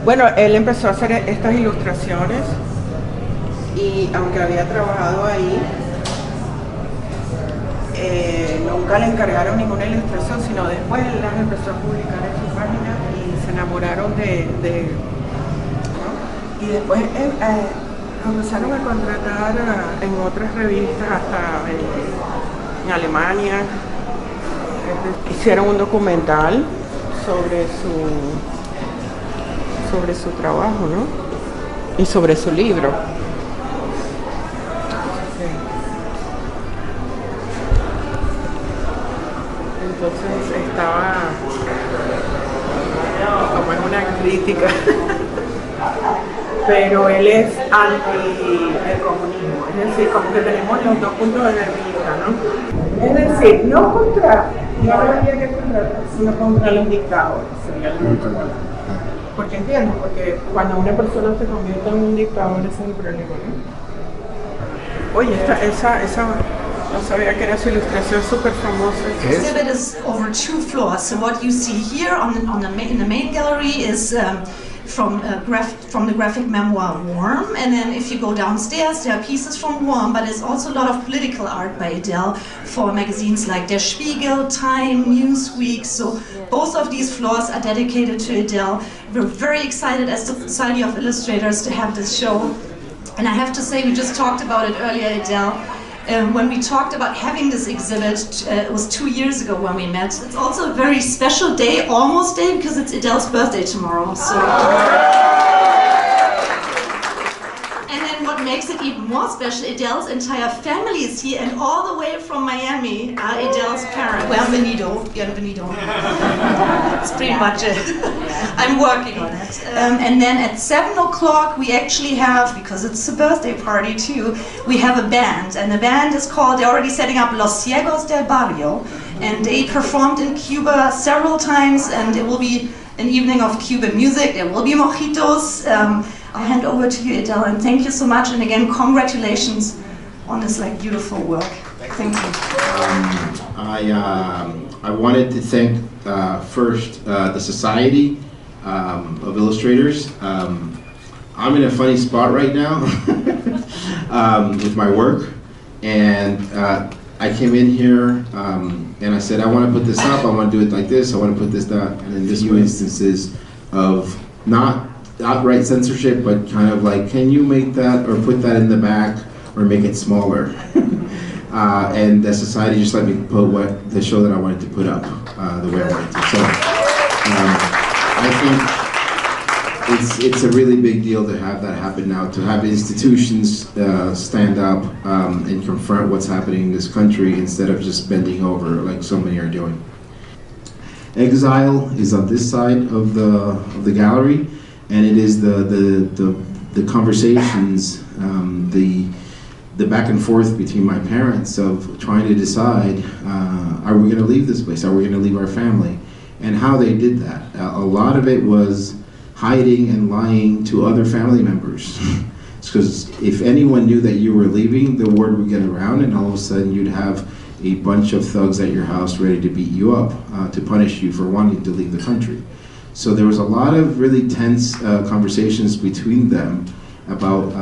Bueno, él empezó a hacer estas ilustraciones y aunque había trabajado ahí, nunca le encargaron ninguna ilustración, sino después él las empezó a publicar en su página y se enamoraron ¿no? Y después empezaron a contratar en otras revistas, hasta en Alemania. Hicieron un documental sobre su trabajo, ¿no? Y sobre su libro. Entonces estaba como en una crítica, pero él es anti el comunismo, es decir, como que tenemos los dos puntos de vista, ¿no? Es decir, no habría que contratar, sino contra los dictadores, sería el punto. Porque entiendo, porque cuando una persona se convierte en un dictador ese es el problema, ¿no? Oye, esa no sabía que era su ilustración súper famosa. The exhibit is over 2 floors. So what you see here in the main gallery is from the graphic memoir Warm, and then if you go downstairs there are pieces from Warm, but there's also a lot of political art by Edel for magazines like Der Spiegel, Time, Newsweek. So both of these floors are dedicated to Edel. We're very excited as the Society of Illustrators to have this show. And I have to say, we just talked about it earlier, Edel. When we talked about having this exhibit, it was 2 years ago when we met. It's also a very special day, almost day, because it's Edel's birthday tomorrow. So. And then what makes it even more special, Edel's entire family is here, and all the way from Miami are Edel's parents. Bienvenido. That's pretty much it. I'm working on it. And then at 7 o'clock we actually have, because it's a birthday party too, we have a band. And the band is called, they're already setting up Los Ciegos del Barrio. And they performed in Cuba several times, and it will be an evening of Cuban music. There will be mojitos. I'll hand over to you, Edel, and thank you so much. And again, congratulations on this beautiful work. Thank you. I wanted to thank first the Society of Illustrators. I'm in a funny spot right now with my work, and I came in here and I said I want to put this up, I want to do it like this, I want to put this down, and in this few instances of not outright censorship, but kind of like, can you make that or put that in the back or make it smaller? And the Society just let me put the show that I wanted to put up the way I wanted to. So I think it's a really big deal to have that happen now, to have institutions stand up and confront what's happening in this country instead of just bending over like so many are doing. Exile is on this side of the gallery, and it is the conversations, the back and forth between my parents of trying to decide, are we going to leave this place? Are we going to leave our family? And how they did that. A lot of it was hiding and lying to other family members. Because if anyone knew that you were leaving, the word would get around, and all of a sudden you'd have a bunch of thugs at your house ready to beat you up, to punish you for wanting to leave the country. So there was a lot of really tense conversations between them about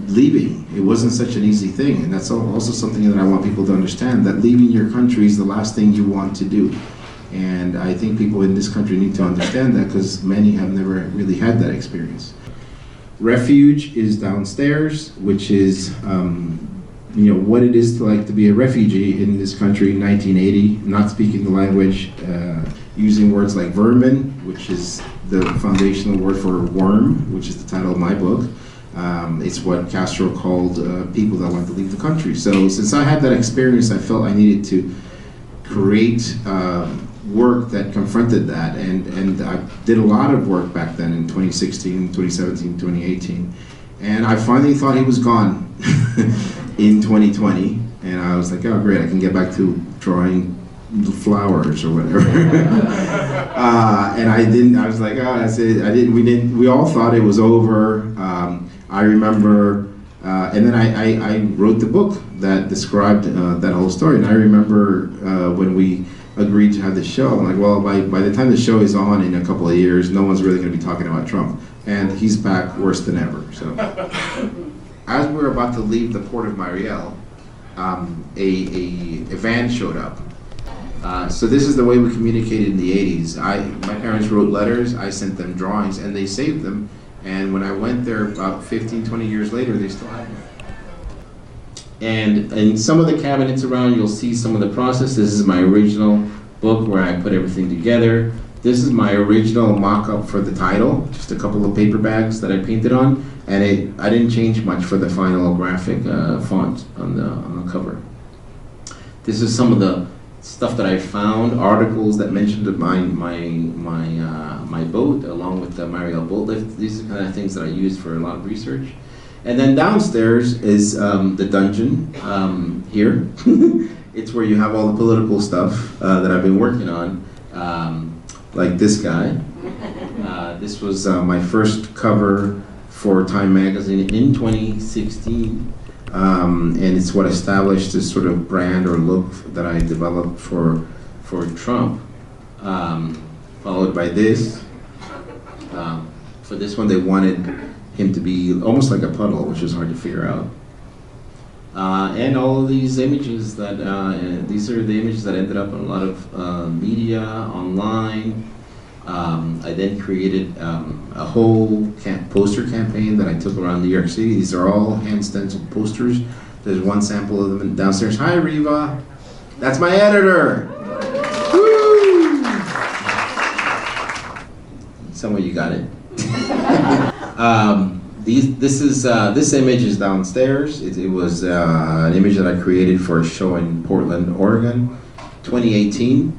leaving. It wasn't such an easy thing, and that's also something that I want people to understand, that leaving your country is the last thing you want to do. And I think people in this country need to understand that, because many have never really had that experience. Refuge is downstairs, which is what it is to be a refugee in this country in 1980, not speaking the language, using words like vermin, which is the foundational word for worm, which is the title of my book. It's what Castro called people that want to leave the country. So since I had that experience, I felt I needed to create work that confronted that, and I did a lot of work back then in 2016, 2017, 2018, and I finally thought he was gone in 2020, and I was like, oh great, I can get back to drawing flowers or whatever. And I didn't. I was like, oh, that's it. I didn't. We didn't. We all thought it was over. I remember, and then I wrote the book that described that whole story. And I remember when we agreed to have the show. I'm like, well, by the time the show is on in a couple of years, no one's really going to be talking about Trump. And he's back worse than ever. So, as we were about to leave the port of Mariel, a van showed up. So this is the way we communicated in the 80s. My parents wrote letters, I sent them drawings, and they saved them. And when I went there about 15, 20 years later, they still have them. And in some of the cabinets around, you'll see some of the process. This is my original book where I put everything together. This is my original mock-up for the title, just a couple of paper bags that I painted on. And I didn't change much for the final graphic font on the cover. This is some of the stuff that I found, articles that mentioned my boat, along with the Mariel boatlift. These are the kind of things that I used for a lot of research. And then downstairs is the dungeon here. It's where you have all the political stuff that I've been working on, like this guy. This was my first cover for Time magazine in 2016. And it's what established this sort of brand or look that I developed for Trump, followed by this. For this one, they wanted him to be almost like a puddle, which is hard to figure out. And all of these images that, these are the images that ended up in a lot of media, online. I then created a whole poster campaign that I took around New York City. These are all hand stenciled posters. There's one sample of them downstairs. Hi, Riva. That's my editor. Woo! Some of you got it. This image is downstairs. It was an image that I created for a show in Portland, Oregon, 2018.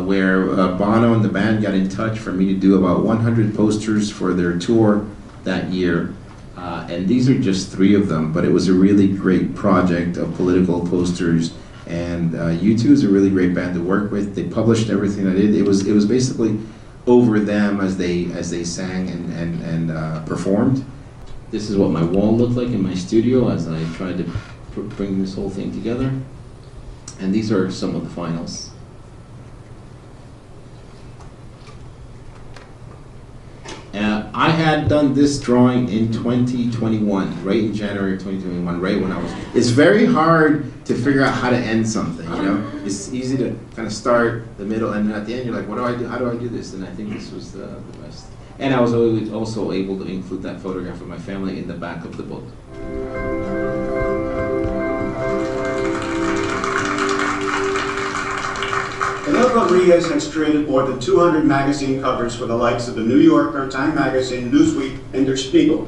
Where Bono and the band got in touch for me to do about 100 posters for their tour that year. And these are just 3 of them, but it was a really great project of political posters. And U2 is a really great band to work with. They published everything I did. It was basically over them as they sang and performed. This is what my wall looked like in my studio as I tried to bring this whole thing together. And these are some of the finals. I had done this drawing in 2021, right in January of 2021, right when I was... It's very hard to figure out how to end something, you know? It's easy to kind of start the middle, and at the end you're like, what do I do? How do I do this? And I think this was the best. And I was always also able to include that photograph of my family in the back of the book. Edel Rodriguez has created more than 200 magazine covers for the likes of the New Yorker, Time Magazine, Newsweek, and Der Spiegel.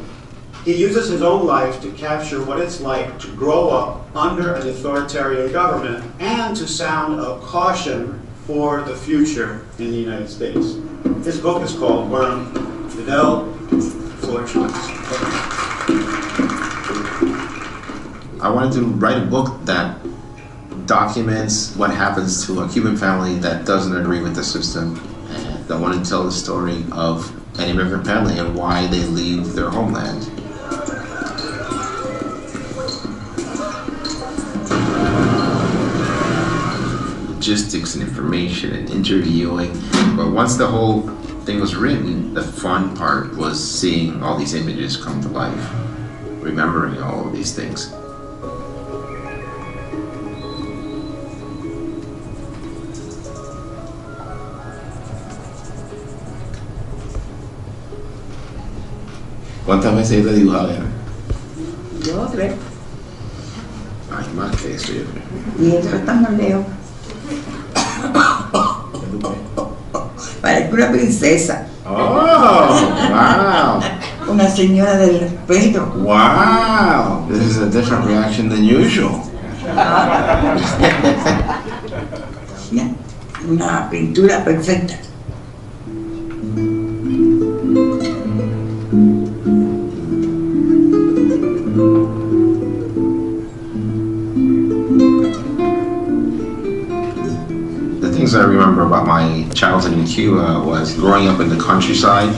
He uses his own life to capture what it's like to grow up under an authoritarian government and to sound a caution for the future in the United States. His book is called Worm. Fidel, floor is yours. I wanted to write a book that documents what happens to a Cuban family that doesn't agree with the system, and I want to tell the story of an immigrant family and why they leave their homeland. Logistics and information and interviewing, but once the whole thing was written, the fun part was seeing all these images come to life, remembering all of these things. ¿Cuántas veces he dibujado ya? 2 o 3. Ay, más que eso yo creo. Y el resto no leo. Parezco una princesa. Oh, wow. Una señora del respeto. Wow. This is a different reaction than usual. Una pintura perfecta. I remember about my childhood in Cuba was growing up in the countryside.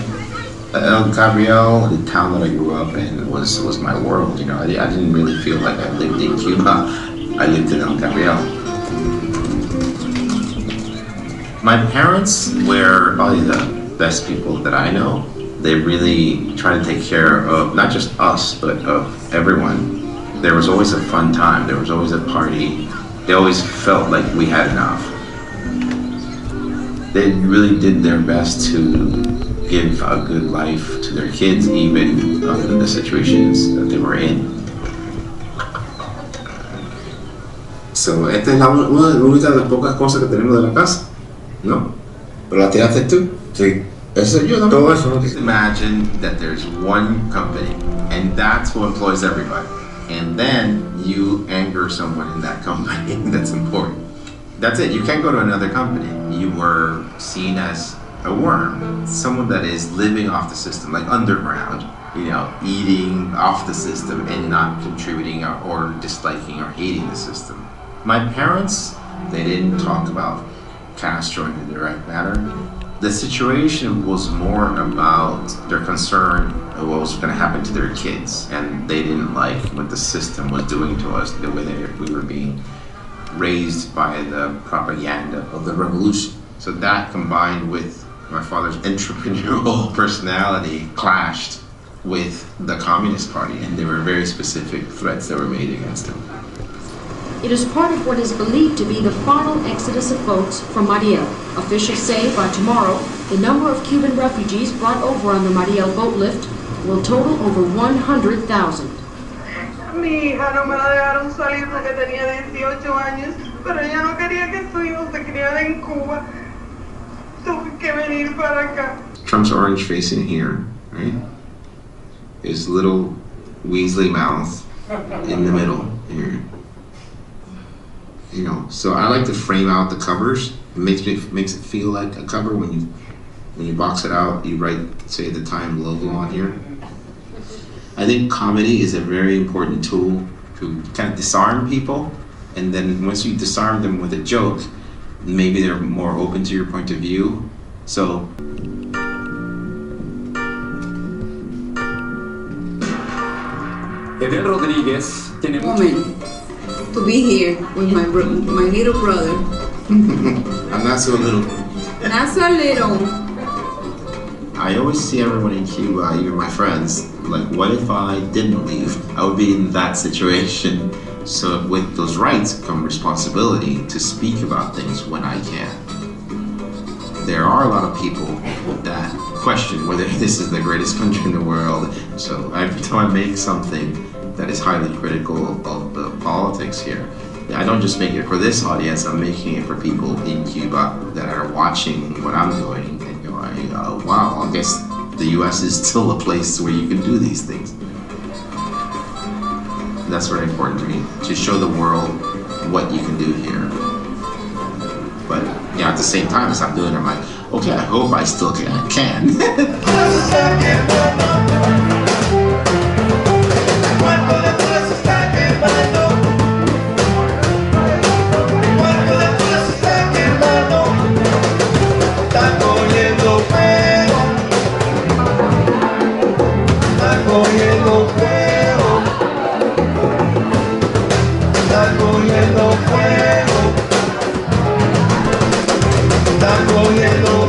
Gabriel, the town that I grew up in, was my world. You know, I didn't really feel like I lived in Cuba. I lived in El Gabriel. My parents were probably the best people that I know. They really try to take care of not just us, but of everyone. There was always a fun time. There was always a party. They always felt like we had enough. They really did their best to give a good life to their kids, even under the situations that they were in. So, esta es la única de las pocas cosas que tenemos de la casa, ¿no? Pero la tiraste tú. Sí. Eso yo también. Todo eso. Just imagine that there's one company, and that's who employs everybody. And then you anger someone in that company that's important. That's it. You can't go to another company. You were seen as a worm, someone that is living off the system, like underground, eating off the system and not contributing or disliking or hating the system. My parents, they didn't talk about Castro in a direct manner. The situation was more about their concern of what was going to happen to their kids, and they didn't like what the system was doing to us, the way that we were being raised by the propaganda of the revolution. So that, combined with my father's entrepreneurial personality, clashed with the Communist Party, and there were very specific threats that were made against him. It is part of what is believed to be the final exodus of boats from Mariel. Officials say by tomorrow, the number of Cuban refugees brought over on the Mariel boatlift will total over 100,000. Mi hija no me la dejaron salir porque tenía 18 años, pero ella no quería que su hijo se criara en Cuba. Tuve que venir para acá. Trump's orange face in here, right? His little Weasley mouth in the middle here. So I like to frame out the covers. It makes it feel like a cover when you box it out. You write, say, the Time logo on here. I think comedy is a very important tool to kind of disarm people, and then once you disarm them with a joke, maybe they're more open to your point of view. So. Edel Rodriguez tiene Moment. To be here with my little brother. I'm not so little. Not so little. I always see everyone in Cuba, even my friends, like, what if I didn't leave? I would be in that situation. So with those rights come responsibility to speak about things when I can. There are a lot of people that question whether this is the greatest country in the world. So every time I make something that is highly critical of the politics here, I don't just make it for this audience, I'm making it for people in Cuba that are watching what I'm doing and going, wow, I guess the US is still a place where you can do these things. That's very important to me, to show the world what you can do here. But at the same time, as I'm doing it, I'm like, okay, I hope I still can. Está cogiendo